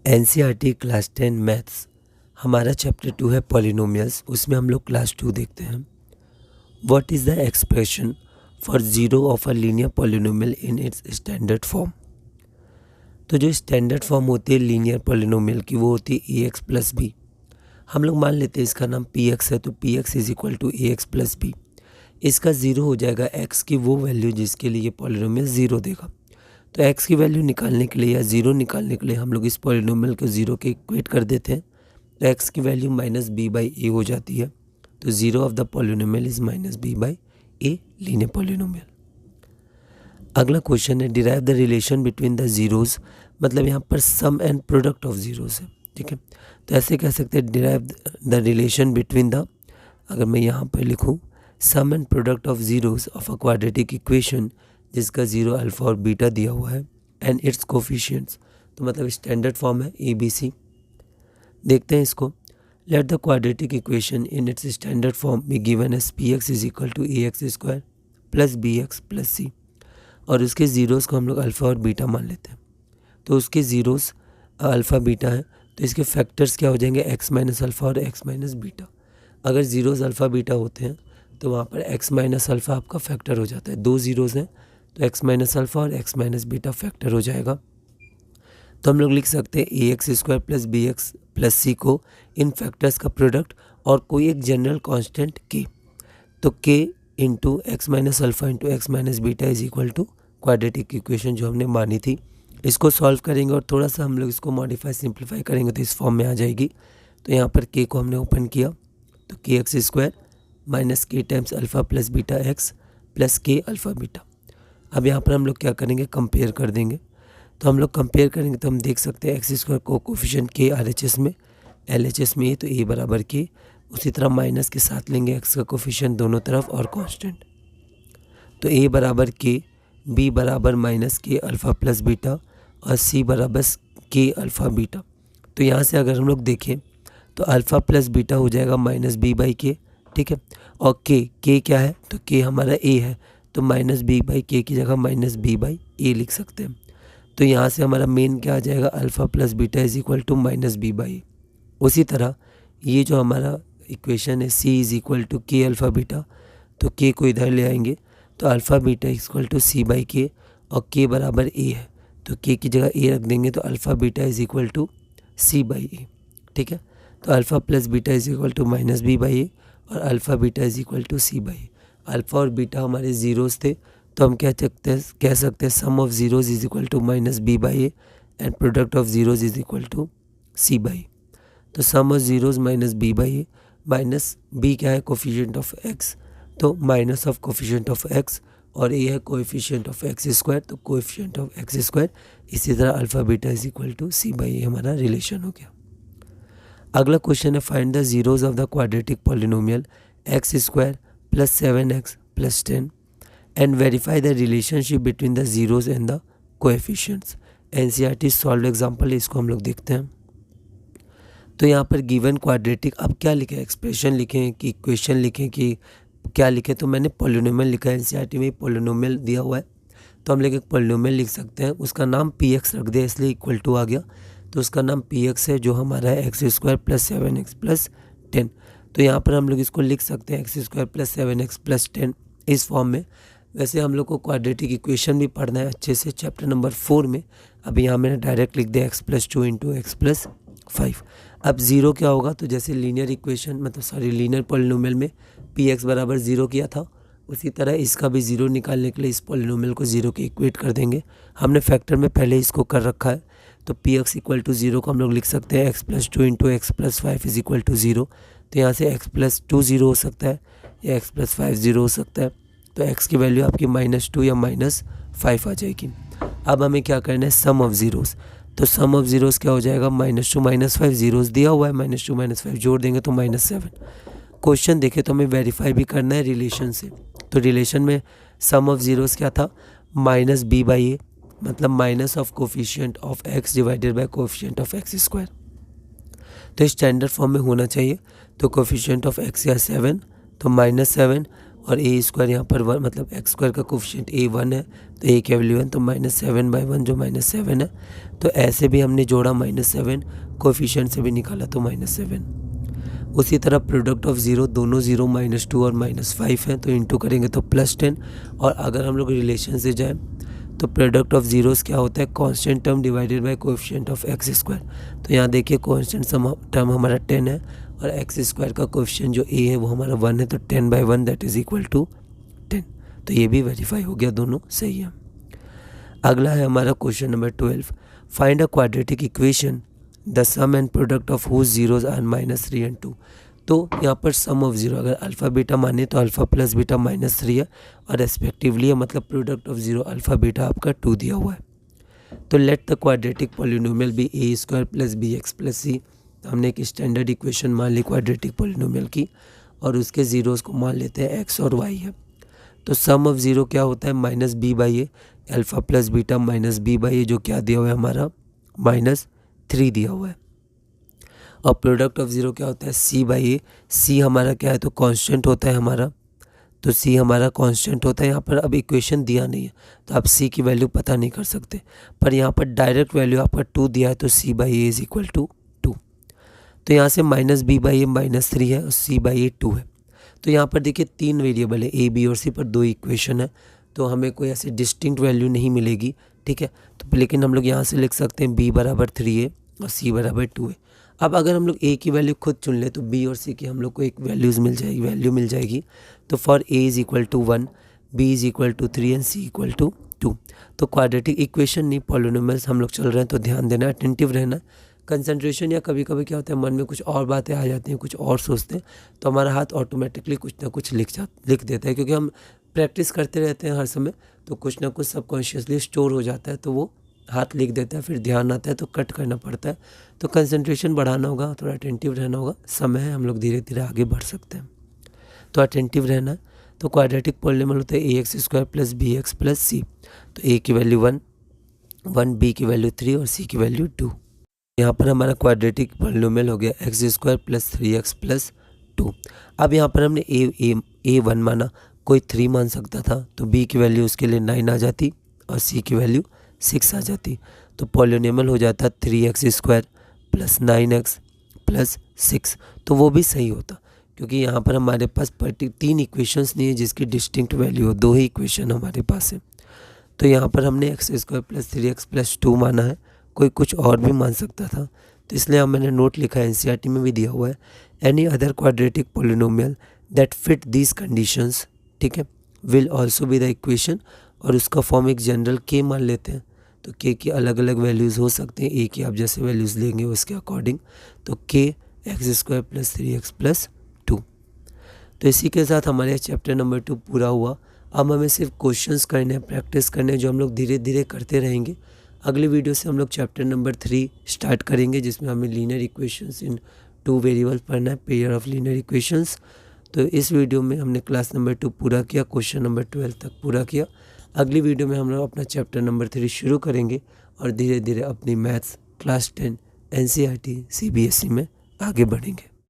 NCERT class 10 maths हमारा chapter 2 है polynomials. उसमें हम लोग क्लास 2 देखते हैं। What is the expression for zero of a linear polynomial in its standard form. तो जो स्टैंडर्ड फॉर्म होती है लीनियर पॉलिनोमियल की वो होती है ए एक्स प्लस बी। हम लोग मान लेते हैं इसका नाम पी एक्स है, तो p x is equal to A x plus b. इसका ज़ीरो हो जाएगा एक्स की वो वैल्यू जिसके लिए ये पॉलिनोमियल ज़ीरो देगा। तो x की वैल्यू निकालने के लिए या ज़ीरो निकालने के लिए हम लोग इस पॉलिनोमियल को ज़ीरो के इक्वेट कर देते हैं। तो x की value minus B by A हो जाती है। तो zero of the polynomial is minus B by A linear polynomial. अगला क्वेश्चन है derive the relation between the zeros, मतलब यहाँ पर sum and product of zeros है। ठीक है, तो ऐसे कह सकते हैं derive the relation between the, अगर मैं यहाँ पर लिखूँ sum and product of zeros of a quadratic equation जिसका ज़ीरो अल्फ़ा और बीटा दिया हुआ है एंड इट्स कोफिशिएंट्स, तो मतलब स्टैंडर्ड फॉर्म है ए बी सी। देखते हैं इसको। Let the quadratic equation in its standard form be given as P x is equal to A X square plus B X plus C, और उसके zeros को हम लोग अल्फ़ा और बीटा मान लेते हैं। तो उसके ज़ीरोज़ अल्फ़ा बीटा है, तो इसके फैक्टर्स क्या हो जाएंगे एक्स माइनस अल्फ़ा और एक्स माइनस बीटा। अगर ज़ीरोज़ अल्फ़ा बीटा होते हैं तो वहाँ पर एक्स माइनस अल्फ़ा आपका फैक्टर हो जाता है। दो ज़ीरोज़ हैं तो एक्स माइनस अल्फ़ा और एक्स माइनस बीटा फैक्टर हो जाएगा। तो हम लोग लिख सकते हैं A X square plus B X plus C को इन फैक्टर्स का प्रोडक्ट और कोई एक जनरल कांस्टेंट के, तो k into x minus alpha into x minus beta is equal to quadratic equation जो हमने मानी थी। इसको सॉल्व करेंगे और थोड़ा सा हम लोग इसको मॉडिफाई सिंप्लीफाई करेंगे तो इस फॉर्म में आ जाएगी। तो यहाँ पर के को हमने ओपन किया तो के एक्स स्क्वायर माइनस के times alpha plus beta x plus के अल्फ़ा बीटा। अब यहाँ पर हम लोग क्या करेंगे कंपेयर कर देंगे। तो हम लोग कंपेयर करेंगे तो हम देख सकते हैं एक्स स्क्वायर को कोफिशिएंट के आर एच एस में एल एच एस में ए, तो ए बराबर के, उसी तरह माइनस के साथ लेंगे एक्स का कोफिशिएंट दोनों तरफ और कांस्टेंट। तो ए बराबर के, बी बराबर माइनस के अल्फ़ा प्लस बीटा और सी बराबर के अल्फ़ा बीटा। तो यहाँ से अगर हम लोग देखें तो अल्फ़ा प्लस बीटा हो जाएगा माइनस बी बाई के। ठीक है, और के क्या है तो के हमारा ए है, तो माइनस बी बाई के की जगह माइनस बी बाई ए लिख सकते हैं। तो यहाँ से हमारा मेन क्या आ जाएगा alpha plus beta is equal to minus B by A. उसी तरह ये जो हमारा इक्वेशन है C is equal to K alpha beta, तो के को इधर ले आएंगे तो alpha beta equal to C by K, और के बराबर ए है तो के की जगह ए रख देंगे तो alpha beta is equal to C by A. ठीक है, तो alpha plus beta is equal to minus B by A और alpha beta is equal to C by A. Alpha और बीटा हमारे ज़ीरोज़ थे, तो हम कह सकते हैं sum of zeros is equal to minus B by A and product of zeros is equal to C by. तो sum of zeros minus B by A, minus B क्या है कोफिशिएंट ऑफ एक्स, तो minus of coefficient of X, और A है coefficient of X square, तो coefficient of X square. इसी तरह alpha beta is equal to C by A हमारा relation हो गया। अगला क्वेश्चन है find the zeros of the quadratic polynomial X square plus 7x plus 10 and verify the relationship between the zeros and the coefficients. NCERT solve example है, इसको हम लोग देखते हैं। तो यहाँ पर गिवन क्वाड्रेटिक, अब क्या लिखें एक्सप्रेशन लिखें कि इक्वेशन लिखें कि क्या लिखें, तो मैंने पॉलिनोमियल लिखा है। एनसीईआरटी में पॉलिनोमियल दिया हुआ है तो हम लोग एक पॉलिनोमियल लिख सकते हैं, उसका नाम पी एक्स रख दिया इसलिए इक्वल टू आ गया। तो उसका नाम पी एक्स है जो हमारा है x square plus 7x plus 10। तो यहाँ पर हम लोग इसको लिख सकते हैं x square plus 7x plus 10 इस फॉर्म में। वैसे हम लोग को क्वाड्रेटिक इक्वेशन भी पढ़ना है अच्छे से चैप्टर नंबर 4 में। अभी यहाँ मैंने डायरेक्ट लिख दिया x plus 2 into x plus 5। अब ज़ीरो क्या होगा, तो जैसे लीनियर इक्वेशन लीनियर पॉलिनोमियल में पी एक्स बराबर ज़ीरो किया था, उसी तरह इसका भी ज़ीरो निकालने के लिए इस पॉलिनोमियल को ज़ीरो के इक्वेट कर देंगे। हमने फैक्टर में पहले इसको कर रखा है, तो p x equal to zero को हम लोग लिख सकते हैं x plus 2 into x plus 5 is equal to zero. तो यहाँ से एक्स प्लस 2 ज़ीरो हो सकता है या एक्स प्लस 5 ज़ीरो हो सकता है। तो एक्स की वैल्यू आपकी -2 या -5 आ जाएगी। अब हमें क्या करना है सम ऑफ ज़ीरोज़, तो सम ऑफ ज़ीरोज़ क्या हो जाएगा -2 -5, ज़ीरोज़ दिया हुआ है -2 -5 जोड़ देंगे तो -7। क्वेश्चन देखें तो हमें वेरीफाई भी करना है रिलेशन से। तो रिलेशन में सम ऑफ ज़ीरोज़ क्या था माइनस बी बाई ए, मतलब minus of coefficient of x divided by coefficient of X square. तो स्टैंडर्ड फॉर्म में होना चाहिए। तो कोफिशिएंट ऑफ एक्स या 7, तो -7 और ए स्क्वायर यहाँ पर 1 मतलब एक्स स्क्वायर का कोफिशिएंट ए 1 है तो ए की वैल्यू 1, तो -7/1 जो -7 है। तो ऐसे भी हमने जोड़ा -7, कोफिशिएंट से भी निकाला तो -7। उसी तरह प्रोडक्ट ऑफ ज़ीरो, दोनों ज़ीरो -2 और -5 हैं तो इंटू करेंगे तो +10। और अगर हम लोग रिलेशन से जाएँ तो प्रोडक्ट ऑफ ज़ीरोज़ क्या होता है, constant term divided by coefficient of X square. तो यहाँ देखिए कांस्टेंट टर्म हमारा 10 है और एक्स स्क्वायर का कोएफिशिएंट जो ए है वो हमारा 1 है, तो 10/1 दैट इज़ इक्वल टू 10। तो ये भी वेरीफाई हो गया, दोनों सही है। अगला है हमारा question number 12, find a quadratic equation the sum and product of whose zeros are -3 and 2। तो यहाँ पर सम ऑफ ज़ीरो अगर अल्फ़ा बीटा माने तो अल्फ़ा प्लस बीटा -3 है और रेस्पेक्टिवली है, मतलब product of zero alpha beta आपका 2 दिया हुआ है। तो let the quadratic polynomial B A square plus B X plus C. हमने एक स्टैंडर्ड इक्वेशन मान ली क्वाड्रेटिक पॉलिनोमियल की और उसके ज़ीरोज़ को मान लेते हैं एक्स और वाई है। तो सम ऑफ ज़ीरो क्या होता है, -b/a, alpha plus beta -b/a जो क्या दिया हुआ है हमारा -3 दिया हुआ है। और प्रोडक्ट ऑफ ज़ीरो क्या होता है, c/a। c हमारा क्या है तो कांस्टेंट होता है हमारा, तो c हमारा कांस्टेंट होता है। यहाँ पर अब इक्वेशन दिया नहीं है तो आप c की वैल्यू पता नहीं कर सकते, पर यहाँ पर डायरेक्ट वैल्यू आपका 2 दिया है तो c/a इज़ इक्वल टू 2। तो यहाँ से -b/a -3 है और c/a 2 है। तो यहाँ पर देखिए 3 वेरिएबल है a b और c पर 2 इक्वेशन है, तो हमें कोई ऐसी डिस्टिंक्ट वैल्यू नहीं मिलेगी, ठीक है। तो लेकिन हम लोग यहाँ से लिख सकते हैं b = 3a और c = 2a। अब अगर हम लोग a की वैल्यू खुद चुन ले तो b और c की हम लोग को एक वैल्यू मिल जाएगी। तो for a is equal to 1, b is equal to 3 and c equal to 2। तो क्वाड्रेटिक इक्वेशन नहीं, पॉलिनोमियल्स हम लोग चल रहे हैं, तो ध्यान देना, अटेंटिव रहना। कंसंट्रेशन या कभी कभी क्या होता है मन में कुछ और बातें आ जाती हैं, कुछ और सोचते हैं, तो हमारा हाथ ऑटोमेटिकली कुछ ना कुछ लिख देता है, क्योंकि हम प्रैक्टिस करते रहते हैं हर समय, तो कुछ ना कुछ सबकॉन्शियसली स्टोर हो जाता है, तो वो हाथ लिख देता है, फिर ध्यान आता है तो कट करना पड़ता है। तो कंसंट्रेशन बढ़ाना होगा, थोड़ा अटेंटिव रहना होगा, समय है, हम लोग धीरे धीरे आगे बढ़ सकते हैं, तो अटेंटिव रहना है। तो क्वाड्रेटिक पॉलिनोमियल होता है ax² plus bx plus c। तो a की वैल्यू 1, b की वैल्यू 3 और c की वैल्यू 2। यहाँ पर हमारा क्वाड्रेटिक पॉलिनोमियल हो गया x² प्लस 3x प्लस 2। अब यहाँ पर हमने a 1 माना, कोई 3 मान सकता था, तो b की वैल्यू उसके लिए 9 आ जाती और c की वैल्यू 6 आ जाती। तो पॉलिनोमियल हो जाता 3x² प्लस 9x प्लस 6। तो वो भी सही होता, क्योंकि यहाँ पर हमारे पास 3 इक्वेशंस नहीं है जिसकी डिस्टिंक्ट वैल्यू हो, 2 ही इक्वेशन हमारे पास है। तो यहाँ पर हमने x² प्लस 3x प्लस 2 माना है, कोई कुछ और भी मान सकता था, तो इसलिए मैंने नोट लिखा है, NCERT में भी दिया हुआ है, any other quadratic polynomial that fit these conditions, ठीक है, will also be the equation. और उसका फॉर्म एक जनरल k मान लेते हैं, तो k की अलग अलग वैल्यूज़ हो सकते हैं, a की आप जैसे वैल्यूज़ लेंगे उसके अकॉर्डिंग, तो k x² plus 3x plus 2। तो इसी के साथ हमारे चैप्टर नंबर 2 पूरा हुआ। अब हमें सिर्फ क्वेश्चंस करने हैं, प्रैक्टिस करने हैं, जो हम लोग धीरे धीरे करते रहेंगे। अगले वीडियो से हम लोग चैप्टर नंबर 3 स्टार्ट करेंगे, जिसमें हमें लीनियर इक्वेशंस इन 2 वेरिएबल्स पढ़ना है, पेयर ऑफ लीनियर इक्वेशंस। तो इस वीडियो में हमने क्लास नंबर 2 पूरा किया, क्वेश्चन नंबर 12 तक पूरा किया। अगली वीडियो में हम लोग अपना चैप्टर नंबर 3 शुरू करेंगे और धीरे धीरे अपनी मैथ्स क्लास 10 NCERT CBSE में आगे बढ़ेंगे।